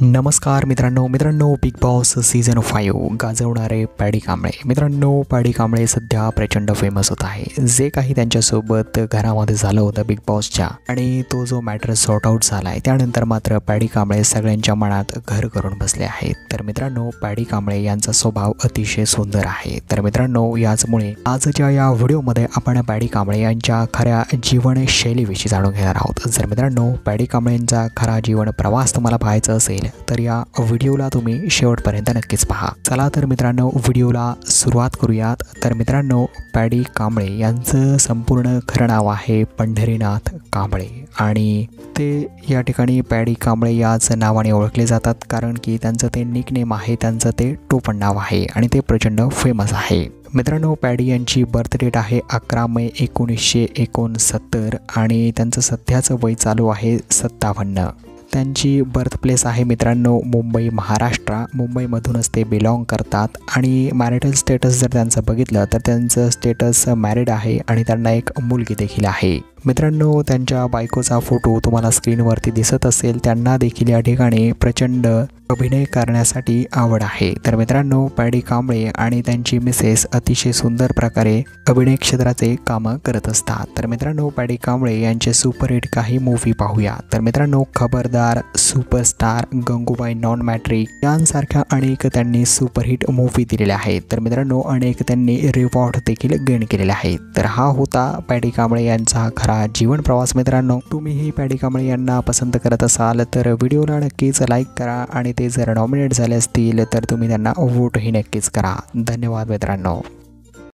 नमस्कार मित्रांनो big boss season 5 गाजवणारे पॅडी कांबळे पॅडी कांबळे सध्या प्रचंड फेमस होत आहे। जे काही त्यांच्यासोबत घरामध्ये झालं होतं बिग बॉसच्या आणि तो जो मॅटर सॉर्ट आउट झाला आहे त्यानंतर मात्र पॅडी कांबळे सगळ्यांच्या मनात घर करून बसले आहेत। तर मित्रांनो पॅडी कांबळे यांचा स्वभाव अतिशय सुंदर आहे। तर मित्रांनो याचमुळे आजच्या या व्हिडिओमध्ये आपण पॅडी कांबळे यांच्या खऱ्या जीवनशैलीविषयी जाणून घेणार आहोत। जर मित्रांनो पॅडी कांबळेंचा खरा जीवन प्रवास तुम्हाला पाहायचा असेल तर या व्हिडिओला तुम्ही शेवटपर्यंत नक्कीच पहा। चला तर मित्रांनो व्हिडिओला सुरुवात करूयात। तर मित्रांनो पॅडी कांबळे यांचं संपूर्ण खरं नाव आहे पंढरीनाथ कांबळे आणि ते या ठिकाणी पॅडी कांबळे याच नावाने ओळखले जातात कारण की त्यांचं ते निकनेम आहे, त्यांचं ते टोपण नाव आहे आणि ते प्रचंड फेमस आहे। मित्रांनो पॅडी यांची बर्थ डेट आहे 11 मे 1969 आणि त्यांचं सध्याचं वय चालू आहे 57। त्यांची बर्थ प्लेस आहे मित्रांनो मुंबई महाराष्ट्र। मुंबईमधूनच ते बिलॉंग करतात आणि मॅरिटल स्टेटस जर त्यांचं बघितलं तर त्यांचं स्टेटस मॅरिड आहे आणि त्यांना एक मुलगी देखील आहे। मित्रांनो त्यांच्या बायकोचा फोटो तुम्हाला स्क्रीनवरती दिसत असेल। त्यांना देखील या ठिकाणी प्रचंड अभिनय करण्यासाठी आवड आहे। तर मित्रांनो पॅडी कांबळे आणि त्यांची मिसेस अतिशय सुंदर प्रकारे अभिनय क्षेत्राचे कामं करत असतात। तर मित्रांनो पॅडी कांबळे यांचे सुपरहिट काही मूवी पाहूया। तर मित्रांनो खबरदार, सुपरस्टार, गंगूबाई नॉन मॅट्रिक यांसारख्या अनेक त्यांनी सुपरहिट मूवी दिलेल्या आहेत। तर मित्रांनो अनेक त्यांनी रिवॉर्ड देखील गेन केलेले आहेत। तर हा होता पॅडी कांबळे यांचा खरा जीवन प्रवास। मित्रांनो तुम्हीही पॅडी कांबळे यांना पसंत करत असाल तर व्हिडिओला नक्कीच लाईक करा आणि ते जर नॉमिनेट झाले असतील तर तुम्ही त्यांना वोटही नक्कीच करा। धन्यवाद मित्रांनो।